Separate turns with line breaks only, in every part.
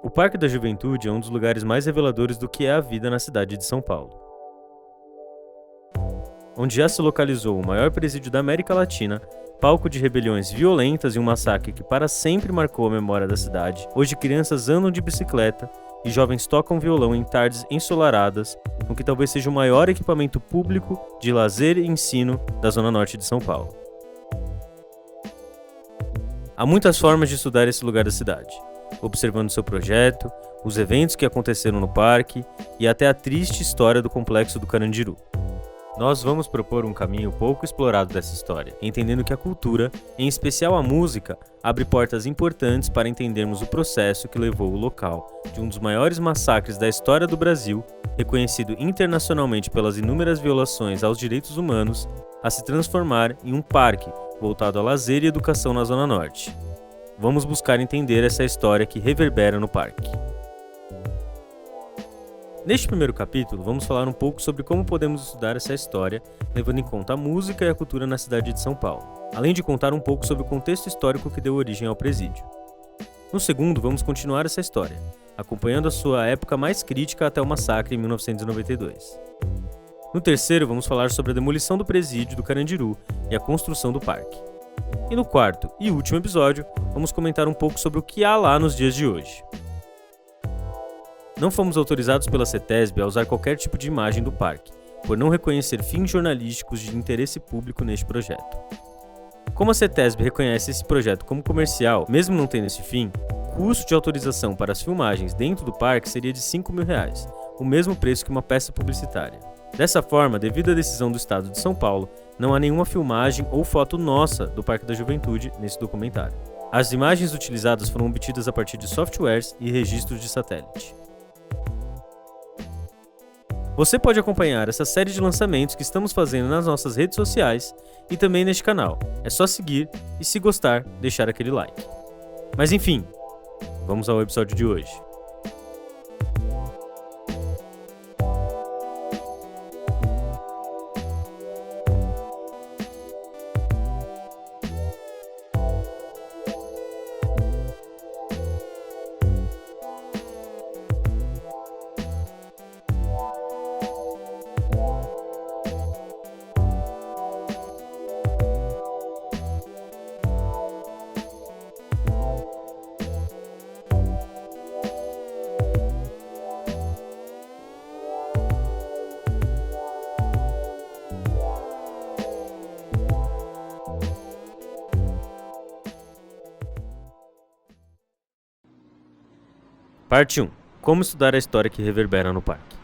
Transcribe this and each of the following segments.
O Parque da Juventude é um dos lugares mais reveladores do que é a vida na cidade de São Paulo. Onde já se localizou o maior presídio da América Latina, palco de rebeliões violentas e um massacre que para sempre marcou a memória da cidade, hoje crianças andam de bicicleta e jovens tocam violão em tardes ensolaradas, no que talvez seja o maior equipamento público de lazer e ensino da Zona Norte de São Paulo. Há muitas formas de estudar esse lugar da cidade, observando seu projeto, os eventos que aconteceram no parque e até a triste história do Complexo do Carandiru. Nós vamos propor um caminho pouco explorado dessa história, entendendo que a cultura, em especial a música, abre portas importantes para entendermos o processo que levou o local de um dos maiores massacres da história do Brasil, reconhecido internacionalmente pelas inúmeras violações aos direitos humanos, a se transformar em um parque voltado a lazer e educação na Zona Norte. Vamos buscar entender essa história que reverbera no parque. Neste primeiro capítulo, vamos falar um pouco sobre como podemos estudar essa história, levando em conta a música e a cultura na cidade de São Paulo, além de contar um pouco sobre o contexto histórico que deu origem ao presídio. No segundo, vamos continuar essa história, acompanhando a sua época mais crítica até o massacre em 1992. No terceiro, vamos falar sobre a demolição do presídio do Carandiru e a construção do parque. E no quarto e último episódio, vamos comentar um pouco sobre o que há lá nos dias de hoje. Não fomos autorizados pela CETESB a usar qualquer tipo de imagem do parque, por não reconhecer fins jornalísticos de interesse público neste projeto. Como a CETESB reconhece esse projeto como comercial, mesmo não tendo esse fim, o custo de autorização para as filmagens dentro do parque seria de R$ 5.000, o mesmo preço que uma peça publicitária. Dessa forma, devido à decisão do Estado de São Paulo, não há nenhuma filmagem ou foto nossa do Parque da Juventude nesse documentário. As imagens utilizadas foram obtidas a partir de softwares e registros de satélite. Você pode acompanhar essa série de lançamentos que estamos fazendo nas nossas redes sociais e também neste canal. É só seguir e, se gostar, deixar aquele like. Mas enfim, vamos ao episódio de hoje. Parte 1. Como estudar a história que reverbera no parque.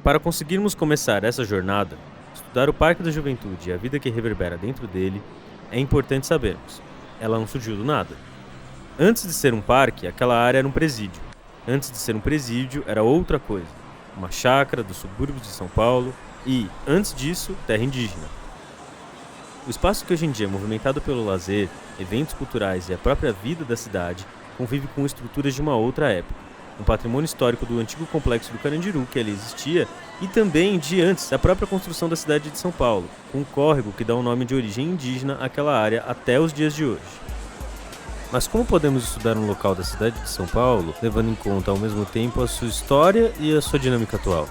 Para conseguirmos começar essa jornada, estudar o Parque da Juventude e a vida que reverbera dentro dele, é importante sabermos. Ela não surgiu do nada. Antes de ser um parque, aquela área era um presídio. Antes de ser um presídio, era outra coisa. Uma chácara dos subúrbios de São Paulo e, antes disso, terra indígena. O espaço que hoje em dia é movimentado pelo lazer, eventos culturais e a própria vida da cidade convive com estruturas de uma outra época, um patrimônio histórico do antigo Complexo do Carandiru que ali existia e também de antes da própria construção da cidade de São Paulo, com um córrego que dá um nome de origem indígena àquela área até os dias de hoje. Mas como podemos estudar um local da cidade de São Paulo, levando em conta ao mesmo tempo a sua história e a sua dinâmica atual?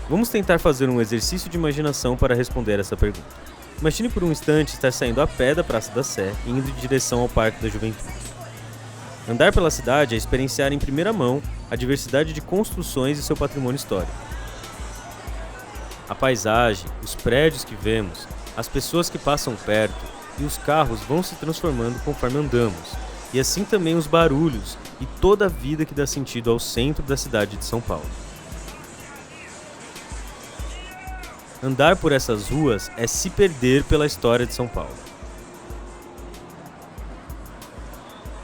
Vamos tentar fazer um exercício de imaginação para responder essa pergunta. Imagine por um instante estar saindo a pé da Praça da Sé e indo em direção ao Parque da Juventude. Andar pela cidade é experienciar em primeira mão a diversidade de construções e seu patrimônio histórico. A paisagem, os prédios que vemos, as pessoas que passam perto e os carros vão se transformando conforme andamos, e assim também os barulhos e toda a vida que dá sentido ao centro da cidade de São Paulo. Andar por essas ruas é se perder pela história de São Paulo.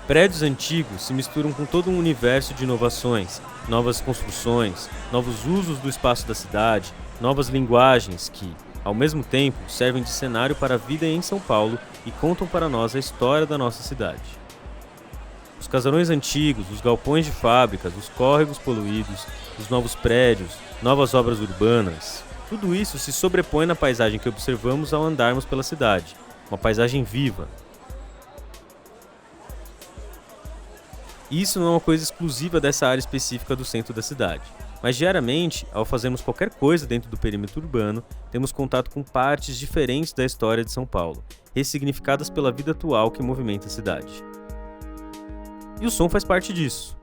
Prédios antigos se misturam com todo um universo de inovações, novas construções, novos usos do espaço da cidade, novas linguagens que, ao mesmo tempo, servem de cenário para a vida em São Paulo e contam para nós a história da nossa cidade. Os casarões antigos, os galpões de fábricas, os córregos poluídos, os novos prédios, novas obras urbanas, tudo isso se sobrepõe na paisagem que observamos ao andarmos pela cidade, uma paisagem viva. E isso não é uma coisa exclusiva dessa área específica do centro da cidade. Mas diariamente, ao fazermos qualquer coisa dentro do perímetro urbano, temos contato com partes diferentes da história de São Paulo, ressignificadas pela vida atual que movimenta a cidade. E o som faz parte disso.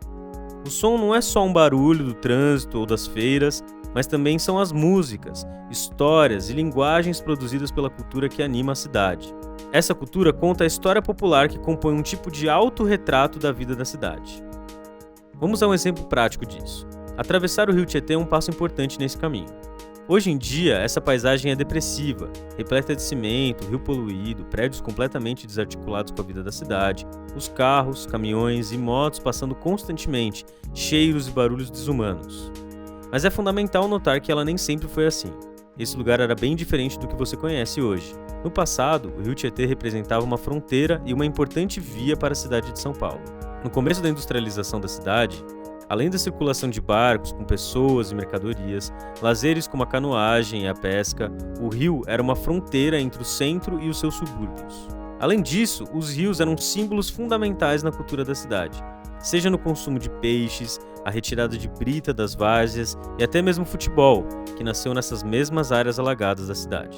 O som não é só um barulho do trânsito ou das feiras, mas também são as músicas, histórias e linguagens produzidas pela cultura que anima a cidade. Essa cultura conta a história popular que compõe um tipo de autorretrato da vida da cidade. Vamos a um exemplo prático disso. Atravessar o rio Tietê é um passo importante nesse caminho. Hoje em dia, essa paisagem é depressiva, repleta de cimento, rio poluído, prédios completamente desarticulados com a vida da cidade, os carros, caminhões e motos passando constantemente, cheiros e barulhos desumanos. Mas é fundamental notar que ela nem sempre foi assim. Esse lugar era bem diferente do que você conhece hoje. No passado, o rio Tietê representava uma fronteira e uma importante via para a cidade de São Paulo. No começo da industrialização da cidade, além da circulação de barcos com pessoas e mercadorias, lazeres como a canoagem e a pesca, o rio era uma fronteira entre o centro e os seus subúrbios. Além disso, os rios eram símbolos fundamentais na cultura da cidade, seja no consumo de peixes, a retirada de brita das várzeas e até mesmo futebol, que nasceu nessas mesmas áreas alagadas da cidade.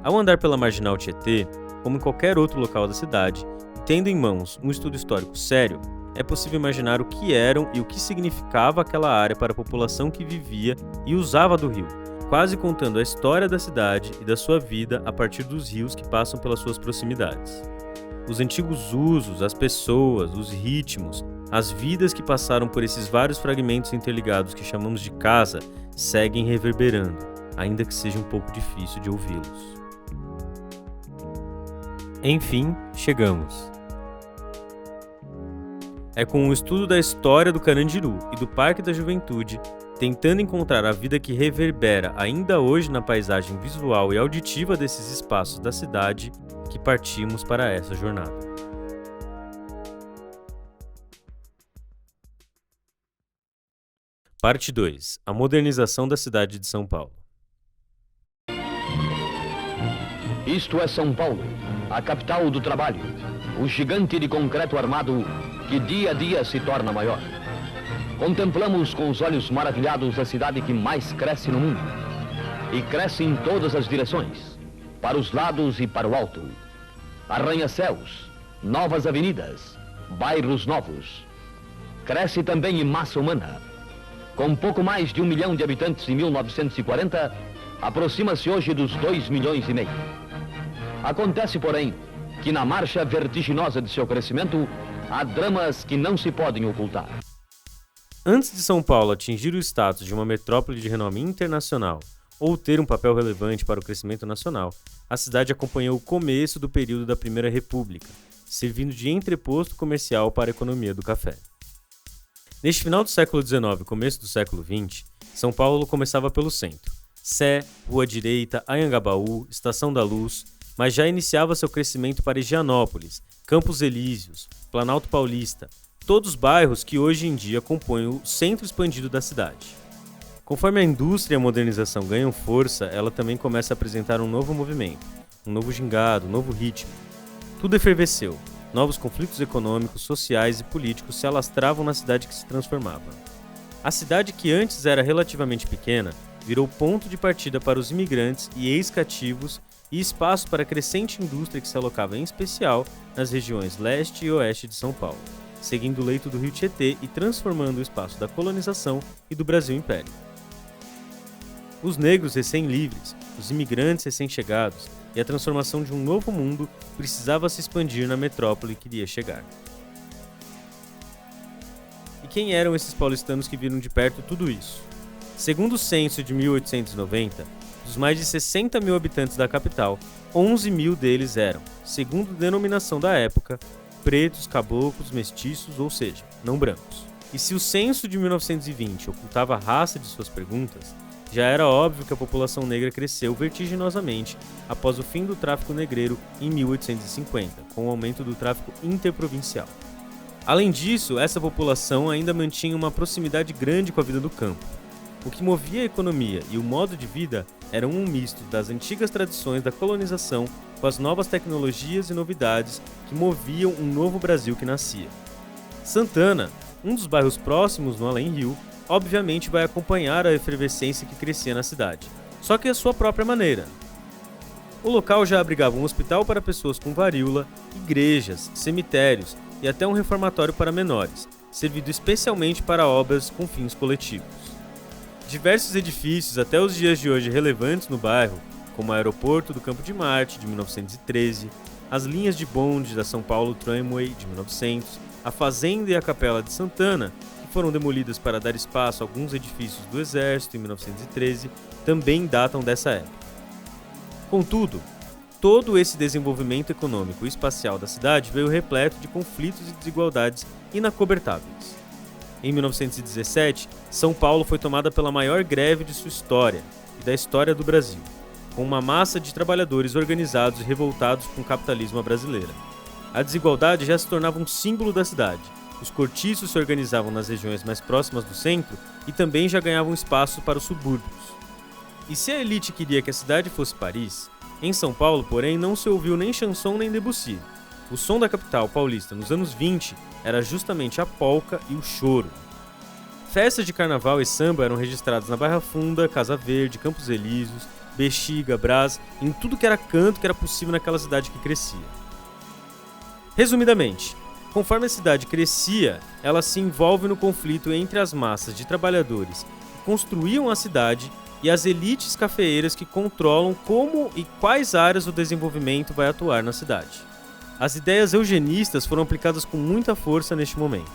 Ao andar pela Marginal Tietê, como em qualquer outro local da cidade, tendo em mãos um estudo histórico sério, é possível imaginar o que eram e o que significava aquela área para a população que vivia e usava do rio, quase contando a história da cidade e da sua vida a partir dos rios que passam pelas suas proximidades. Os antigos usos, as pessoas, os ritmos, as vidas que passaram por esses vários fragmentos interligados que chamamos de casa seguem reverberando, ainda que seja um pouco difícil de ouvi-los. Enfim, chegamos. É com o estudo da história do Carandiru e do Parque da Juventude, tentando encontrar a vida que reverbera ainda hoje na paisagem visual e auditiva desses espaços da cidade, que partimos para essa jornada. Parte 2. A modernização da cidade de São Paulo.
Isto é São Paulo, a capital do trabalho, o gigante de concreto armado que dia a dia se torna maior. Contemplamos com os olhos maravilhados a cidade que mais cresce no mundo. E cresce em todas as direções, para os lados e para o alto. Arranha-céus, novas avenidas, bairros novos. Cresce também em massa humana. Com pouco mais de 1 milhão de habitantes em 1940, aproxima-se hoje dos 2,5 milhões. Acontece, porém, que na marcha vertiginosa de seu crescimento, há dramas que não se podem ocultar.
Antes de São Paulo atingir o status de uma metrópole de renome internacional ou ter um papel relevante para o crescimento nacional, a cidade acompanhou o começo do período da Primeira República, servindo de entreposto comercial para a economia do café. Neste final do século XIX e começo do século XX, São Paulo começava pelo centro, Sé, Rua Direita, Anhangabaú, Estação da Luz, mas já iniciava seu crescimento para Higienópolis, Campos Elíseos, Planalto Paulista, todos bairros que hoje em dia compõem o centro expandido da cidade. Conforme a indústria e a modernização ganham força, ela também começa a apresentar um novo movimento, um novo gingado, um novo ritmo. Tudo efervesceu, novos conflitos econômicos, sociais e políticos se alastravam na cidade que se transformava. A cidade que antes era relativamente pequena, virou ponto de partida para os imigrantes e ex-cativos e espaço para a crescente indústria que se alocava em especial nas regiões leste e oeste de São Paulo, seguindo o leito do rio Tietê e transformando o espaço da colonização e do Brasil Império. Os negros recém-livres, os imigrantes recém-chegados e a transformação de um novo mundo precisava se expandir na metrópole que iria chegar. E quem eram esses paulistanos que viram de perto tudo isso? Segundo o censo de 1890, dos mais de 60 mil habitantes da capital, 11 mil deles eram, segundo denominação da época, pretos, caboclos, mestiços, ou seja, não brancos. E se o censo de 1920 ocultava a raça de suas perguntas, já era óbvio que a população negra cresceu vertiginosamente após o fim do tráfico negreiro em 1850, com o aumento do tráfico interprovincial. Além disso, essa população ainda mantinha uma proximidade grande com a vida do campo. O que movia a economia e o modo de vida era um misto das antigas tradições da colonização com as novas tecnologias e novidades que moviam um novo Brasil que nascia. Santana, um dos bairros próximos no Além-Rio, obviamente vai acompanhar a efervescência que crescia na cidade, só que à sua própria maneira. O local já abrigava um hospital para pessoas com varíola, igrejas, cemitérios e até um reformatório para menores, servido especialmente para obras com fins coletivos. Diversos edifícios até os dias de hoje relevantes no bairro, como o aeroporto do Campo de Marte, de 1913, as linhas de bonde da São Paulo Tramway, de 1900, a fazenda e a capela de Santana, que foram demolidas para dar espaço a alguns edifícios do Exército em 1913, também datam dessa época. Contudo, todo esse desenvolvimento econômico e espacial da cidade veio repleto de conflitos e desigualdades inacobertáveis. Em 1917, São Paulo foi tomada pela maior greve de sua história e da história do Brasil, com uma massa de trabalhadores organizados e revoltados com o capitalismo brasileiro. A desigualdade já se tornava um símbolo da cidade. Os cortiços se organizavam nas regiões mais próximas do centro e também já ganhavam espaço para os subúrbios. E se a elite queria que a cidade fosse Paris, em São Paulo, porém, não se ouviu nem chanson nem Debussy. O som da capital paulista nos anos 20 era justamente a polca e o choro. Festas de carnaval e samba eram registradas na Barra Funda, Casa Verde, Campos Elíseos, Bexiga, Brás, em tudo que era canto que era possível naquela cidade que crescia. Resumidamente, conforme a cidade crescia, ela se envolve no conflito entre as massas de trabalhadores que construíam a cidade e as elites cafeeiras que controlam como e quais áreas o desenvolvimento vai atuar na cidade. As ideias eugenistas foram aplicadas com muita força neste momento.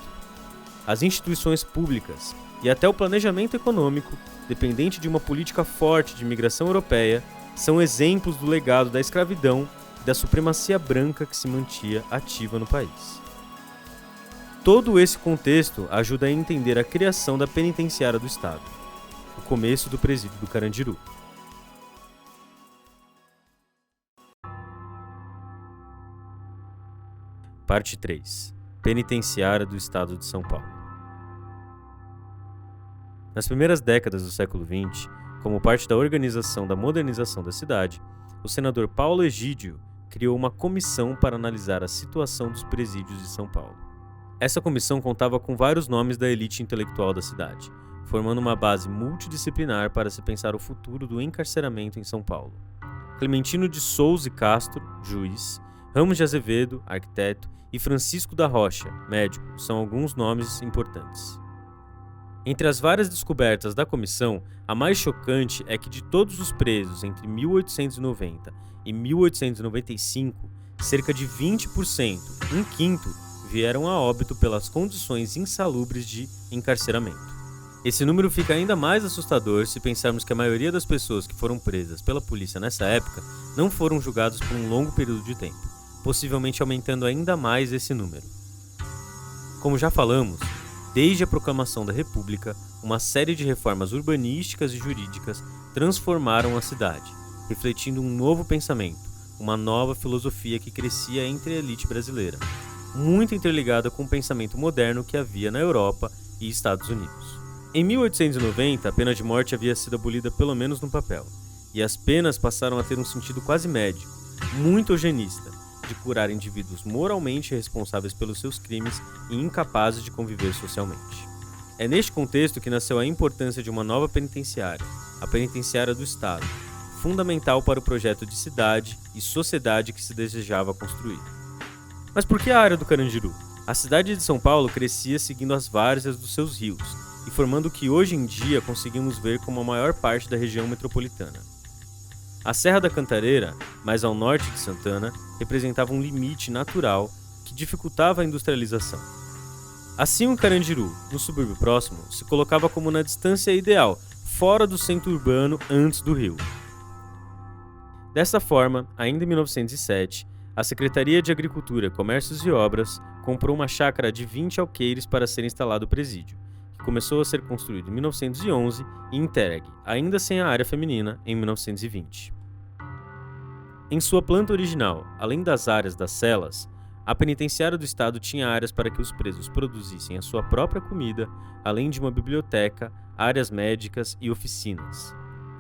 As instituições públicas e até o planejamento econômico, dependente de uma política forte de imigração europeia, são exemplos do legado da escravidão e da supremacia branca que se mantinha ativa no país. Todo esse contexto ajuda a entender a criação da penitenciária do Estado, o começo do presídio do Carandiru. Parte 3. Penitenciária do Estado de São Paulo. Nas primeiras décadas do século XX, como parte da organização da modernização da cidade, o senador Paulo Egídio criou uma comissão para analisar a situação dos presídios de São Paulo. Essa comissão contava com vários nomes da elite intelectual da cidade, formando uma base multidisciplinar para se pensar o futuro do encarceramento em São Paulo. Clementino de Souza e Castro, juiz, Ramos de Azevedo, arquiteto, e Francisco da Rocha, médico, são alguns nomes importantes. Entre as várias descobertas da comissão, a mais chocante é que de todos os presos entre 1890 e 1895, cerca de 20%, um quinto, vieram a óbito pelas condições insalubres de encarceramento. Esse número fica ainda mais assustador se pensarmos que a maioria das pessoas que foram presas pela polícia nessa época não foram julgadas por um longo período de tempo, possivelmente aumentando ainda mais esse número. Como já falamos, desde a proclamação da República, uma série de reformas urbanísticas e jurídicas transformaram a cidade, refletindo um novo pensamento, uma nova filosofia que crescia entre a elite brasileira, muito interligada com o pensamento moderno que havia na Europa e Estados Unidos. Em 1890, a pena de morte havia sido abolida pelo menos no papel, e as penas passaram a ter um sentido quase médico, muito eugenista, de curar indivíduos moralmente responsáveis pelos seus crimes e incapazes de conviver socialmente. É neste contexto que nasceu a importância de uma nova penitenciária, a Penitenciária do Estado, fundamental para o projeto de cidade e sociedade que se desejava construir. Mas por que a área do Carandiru? A cidade de São Paulo crescia seguindo as várzeas dos seus rios e formando o que hoje em dia conseguimos ver como a maior parte da região metropolitana. A Serra da Cantareira, mais ao norte de Santana, representava um limite natural que dificultava a industrialização. Assim, o Carandiru, no subúrbio próximo, se colocava como na distância ideal, fora do centro urbano antes do rio. Dessa forma, ainda em 1907, a Secretaria de Agricultura, Comércios e Obras comprou uma chácara de 20 alqueires para ser instalado o presídio, que começou a ser construído em 1911 e entregue, ainda sem a área feminina, em 1920. Em sua planta original, além das áreas das celas, A penitenciária do estado tinha áreas para que os presos produzissem a sua própria comida, além de uma biblioteca, áreas médicas e oficinas.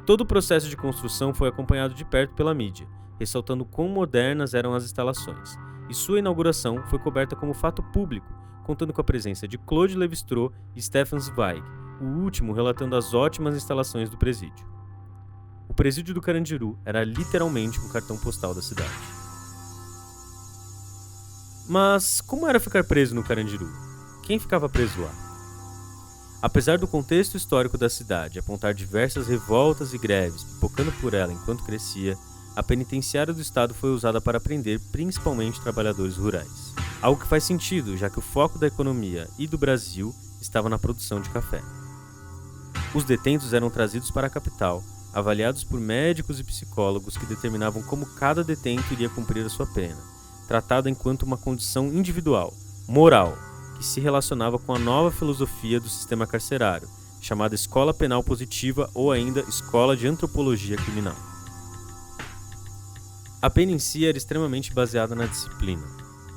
Todo o processo de construção foi acompanhado de perto pela mídia, ressaltando quão modernas eram as instalações, e sua inauguração foi coberta como fato público, contando com a presença de Claude Lévi-Strauss e Stefan Zweig, o último relatando as ótimas instalações do presídio. O presídio do Carandiru era literalmente um cartão postal da cidade. Mas como era ficar preso no Carandiru? Quem ficava preso lá? Apesar do contexto histórico da cidade apontar diversas revoltas e greves pipocando por ela enquanto crescia, a penitenciária do estado foi usada para prender principalmente trabalhadores rurais. Algo que faz sentido, já que o foco da economia e do Brasil estava na produção de café. Os detentos eram trazidos para a capital, avaliados por médicos e psicólogos que determinavam como cada detento iria cumprir a sua pena, tratado enquanto uma condição individual, moral, que se relacionava com a nova filosofia do sistema carcerário, chamada Escola Penal Positiva ou ainda Escola de Antropologia Criminal. A pena em si era extremamente baseada na disciplina,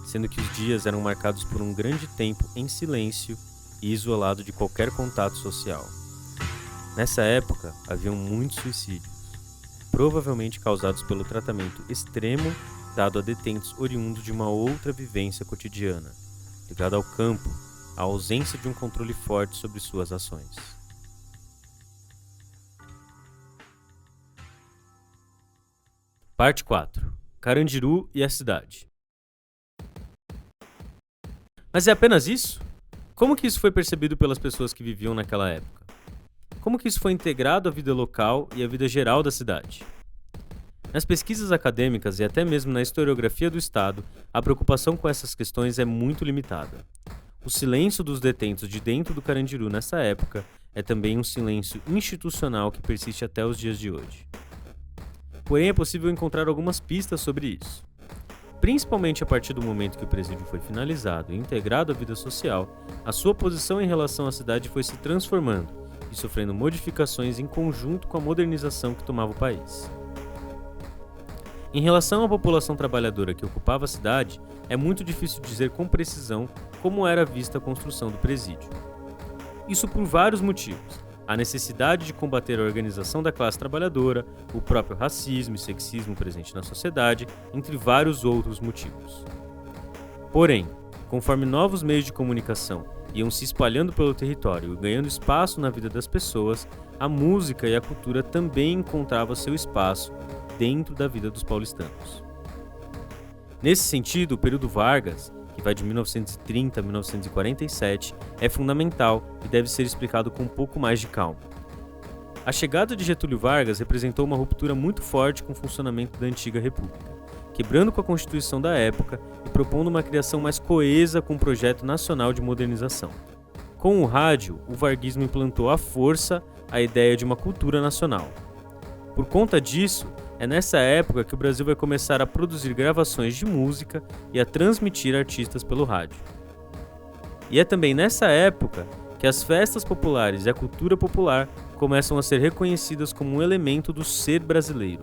sendo que os dias eram marcados por um grande tempo em silêncio e isolado de qualquer contato social. Nessa época, haviam muitos suicídios, provavelmente causados pelo tratamento extremo dado a detentos oriundos de uma outra vivência cotidiana, ligada ao campo, à ausência de um controle forte sobre suas ações. Parte 4. Carandiru e a cidade. Mas é apenas isso? Como que isso foi percebido pelas pessoas que viviam naquela época? Como que isso foi integrado à vida local e à vida geral da cidade? Nas pesquisas acadêmicas e até mesmo na historiografia do Estado, a preocupação com essas questões é muito limitada. O silêncio dos detentos de dentro do Carandiru nessa época é também um silêncio institucional que persiste até os dias de hoje. Porém, é possível encontrar algumas pistas sobre isso. Principalmente a partir do momento que o presídio foi finalizado e integrado à vida social, a sua posição em relação à cidade foi se transformando e sofrendo modificações em conjunto com a modernização que tomava o país. Em relação à população trabalhadora que ocupava a cidade, é muito difícil dizer com precisão como era vista a construção do presídio. Isso por vários motivos: a necessidade de combater a organização da classe trabalhadora, o próprio racismo e sexismo presente na sociedade, entre vários outros motivos. Porém, conforme novos meios de comunicação iam se espalhando pelo território e ganhando espaço na vida das pessoas, a música e a cultura também encontravam seu espaço dentro da vida dos paulistanos. Nesse sentido, o período Vargas, que vai de 1930 a 1947, é fundamental e deve ser explicado com um pouco mais de calma. A chegada de Getúlio Vargas representou uma ruptura muito forte com o funcionamento da antiga República, quebrando com a Constituição da época e propondo uma criação mais coesa com um projeto nacional de modernização. Com o rádio, o varguismo implantou à força a ideia de uma cultura nacional. Por conta disso, é nessa época que o Brasil vai começar a produzir gravações de música e a transmitir artistas pelo rádio. E é também nessa época que as festas populares e a cultura popular começam a ser reconhecidas como um elemento do ser brasileiro.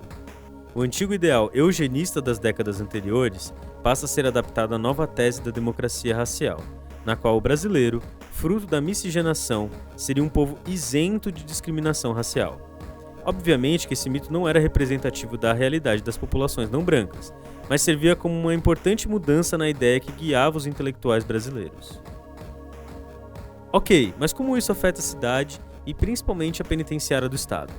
O antigo ideal eugenista das décadas anteriores passa a ser adaptado à nova tese da democracia racial, na qual o brasileiro, fruto da miscigenação, seria um povo isento de discriminação racial. Obviamente que esse mito não era representativo da realidade das populações não brancas, mas servia como uma importante mudança na ideia que guiava os intelectuais brasileiros. Ok, mas como isso afeta a cidade e principalmente a penitenciária do Estado?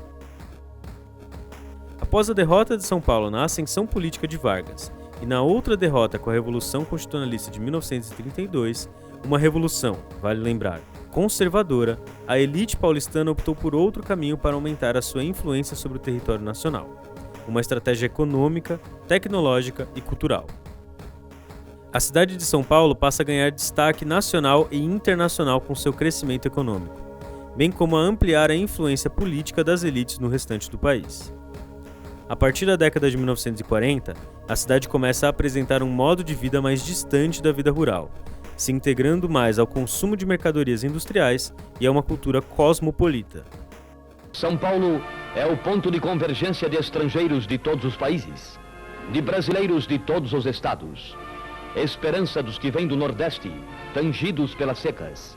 Após a derrota de São Paulo na ascensão política de Vargas e na outra derrota com a Revolução Constitucionalista de 1932, uma revolução, vale lembrar, conservadora, a elite paulistana optou por outro caminho para aumentar a sua influência sobre o território nacional, uma estratégia econômica, tecnológica e cultural. A cidade de São Paulo passa a ganhar destaque nacional e internacional com seu crescimento econômico, bem como a ampliar a influência política das elites no restante do país. A partir da década de 1940, a cidade começa a apresentar um modo de vida mais distante da vida rural, se integrando mais ao consumo de mercadorias industriais e a uma cultura cosmopolita.
São Paulo é o ponto de convergência de estrangeiros de todos os países, de brasileiros de todos os estados. esperança dos que vêm do Nordeste, tangidos pelas secas.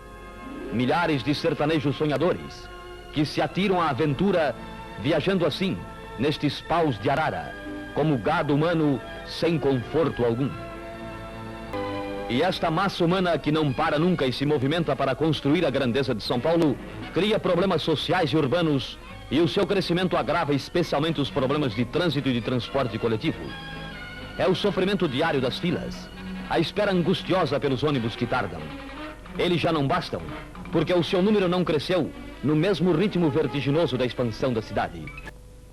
Milhares de sertanejos sonhadores, que se atiram à aventura, viajando assim, nestes paus de arara, como gado humano sem conforto algum. E esta massa humana que não para nunca e se movimenta para construir a grandeza de São Paulo, cria problemas sociais e urbanos, e o seu crescimento agrava especialmente os problemas de trânsito e de transporte coletivo. É o sofrimento diário das filas, a espera angustiosa pelos ônibus que tardam. Eles já não bastam, porque o seu número não cresceu no mesmo ritmo vertiginoso da expansão da cidade.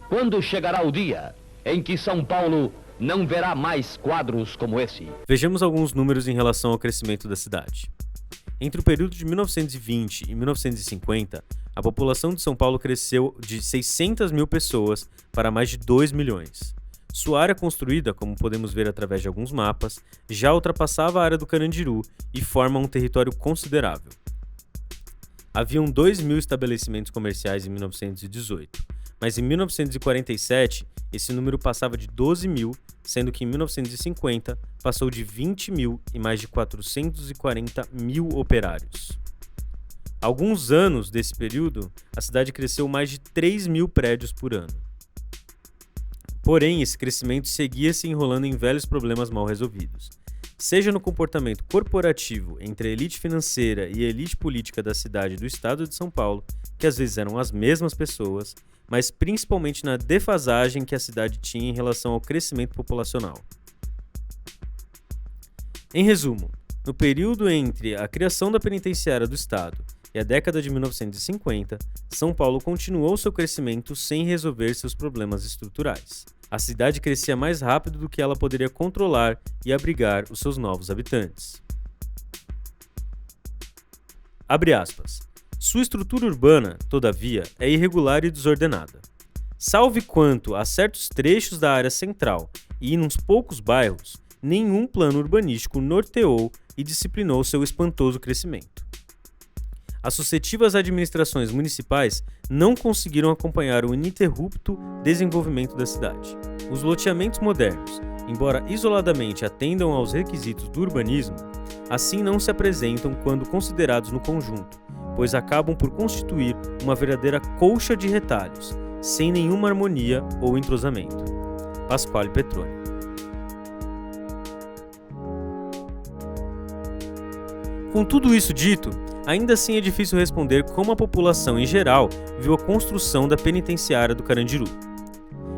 Quando chegará o dia em que São Paulo não verá mais quadros como esse?
Vejamos alguns números em relação ao crescimento da cidade. Entre o período de 1920 e 1950, a população de São Paulo cresceu de 600 mil pessoas para mais de 2 milhões. Sua área construída, como podemos ver através de alguns mapas, já ultrapassava a área do Carandiru e forma um território considerável. Haviam 2.000 estabelecimentos comerciais em 1918, mas em 1947 esse número passava de 12 mil, sendo que em 1950 passou de 20 mil e mais de 440 mil operários. Alguns anos desse período, a cidade cresceu mais de 3 mil prédios por ano. Porém, esse crescimento seguia se enrolando em velhos problemas mal resolvidos. Seja no comportamento corporativo entre a elite financeira e a elite política da cidade e do estado de São Paulo, que às vezes eram as mesmas pessoas, mas principalmente na defasagem que a cidade tinha em relação ao crescimento populacional. Em resumo, no período entre a criação da penitenciária do estado e a década de 1950, São Paulo continuou seu crescimento sem resolver seus problemas estruturais. A cidade crescia mais rápido do que ela poderia controlar e abrigar os seus novos habitantes. Abre aspas. Sua estrutura urbana, todavia, é irregular e desordenada. Salve quanto a certos trechos da área central e em uns poucos bairros, nenhum plano urbanístico norteou e disciplinou seu espantoso crescimento. As sucessivas administrações municipais não conseguiram acompanhar o ininterrupto desenvolvimento da cidade. Os loteamentos modernos, embora isoladamente atendam aos requisitos do urbanismo, assim não se apresentam quando considerados no conjunto, pois acabam por constituir uma verdadeira colcha de retalhos, sem nenhuma harmonia ou entrosamento. Pasquale Petroni. Com tudo isso dito, ainda assim é difícil responder como a população em geral viu a construção da penitenciária do Carandiru.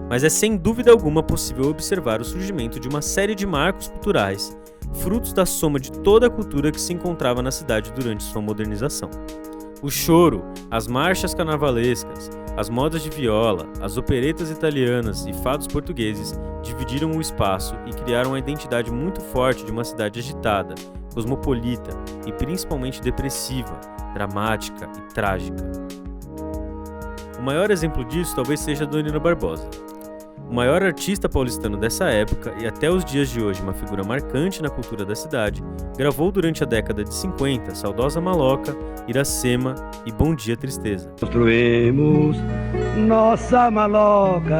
Mas é sem dúvida alguma possível observar o surgimento de uma série de marcos culturais, frutos da soma de toda a cultura que se encontrava na cidade durante sua modernização. O choro, as marchas carnavalescas, as modas de viola, as operetas italianas e fados portugueses dividiram o espaço e criaram uma identidade muito forte de uma cidade agitada, cosmopolita e principalmente depressiva, dramática e trágica. O maior exemplo disso talvez seja Dona Barbosa. O maior artista paulistano dessa época e até os dias de hoje uma figura marcante na cultura da cidade, gravou durante a década de 50 Saudosa Maloca, Iracema e Bom Dia Tristeza.
Construímos nossa maloca,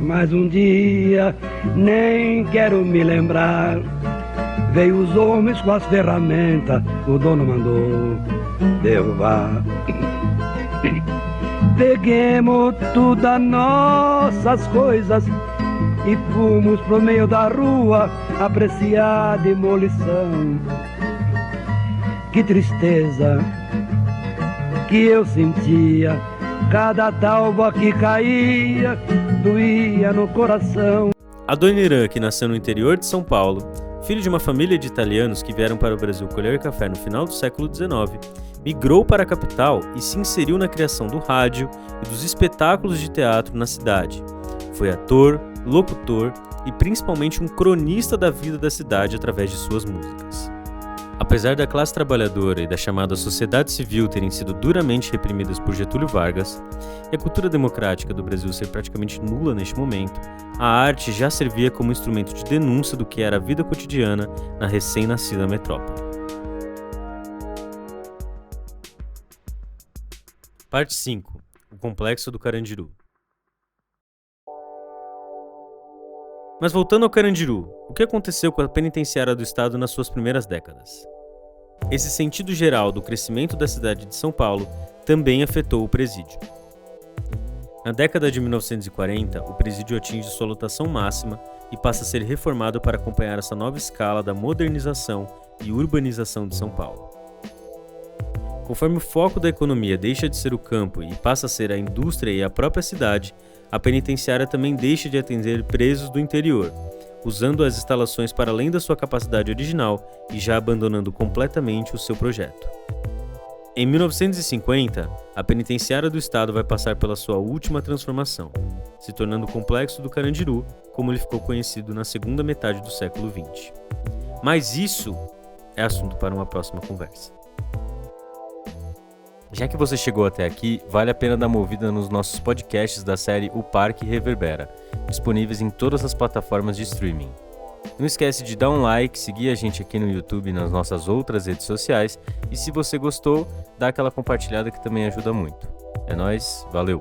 mas um dia, nem quero me lembrar, veio os homens com as ferramentas, o dono mandou derrubar. Peguemos todas nossas coisas e fomos pro meio da rua apreciar a demolição. Que tristeza que eu sentia, cada talba que caía doía no coração.
Adoniran, que nasceu no interior de São Paulo, filho de uma família de italianos que vieram para o Brasil colher café no final do século XIX, migrou para a capital e se inseriu na criação do rádio e dos espetáculos de teatro na cidade. Foi ator, locutor e principalmente um cronista da vida da cidade através de suas músicas. Apesar da classe trabalhadora e da chamada sociedade civil terem sido duramente reprimidas por Getúlio Vargas, e a cultura democrática do Brasil ser praticamente nula neste momento, a arte já servia como instrumento de denúncia do que era a vida cotidiana na recém-nascida metrópole. Parte 5. O Complexo do Carandiru. Mas voltando ao Carandiru, o que aconteceu com a penitenciária do estado nas suas primeiras décadas? Esse sentido geral do crescimento da cidade de São Paulo também afetou o presídio. Na década de 1940, o presídio atinge sua lotação máxima e passa a ser reformado para acompanhar essa nova escala da modernização e urbanização de São Paulo. Conforme o foco da economia deixa de ser o campo e passa a ser a indústria e a própria cidade, a penitenciária também deixa de atender presos do interior, usando as instalações para além da sua capacidade original e já abandonando completamente o seu projeto. Em 1950, a penitenciária do estado vai passar pela sua última transformação, se tornando o Complexo do Carandiru, como ele ficou conhecido na segunda metade do século XX. Mas isso é assunto para uma próxima conversa. Já que você chegou até aqui, vale a pena dar uma ouvida nos nossos podcasts da série O Parque Reverbera, disponíveis em todas as plataformas de streaming. Não esquece de dar um like, seguir a gente aqui no YouTube e nas nossas outras redes sociais, e se você gostou, dá aquela compartilhada que também ajuda muito. É nóis, valeu!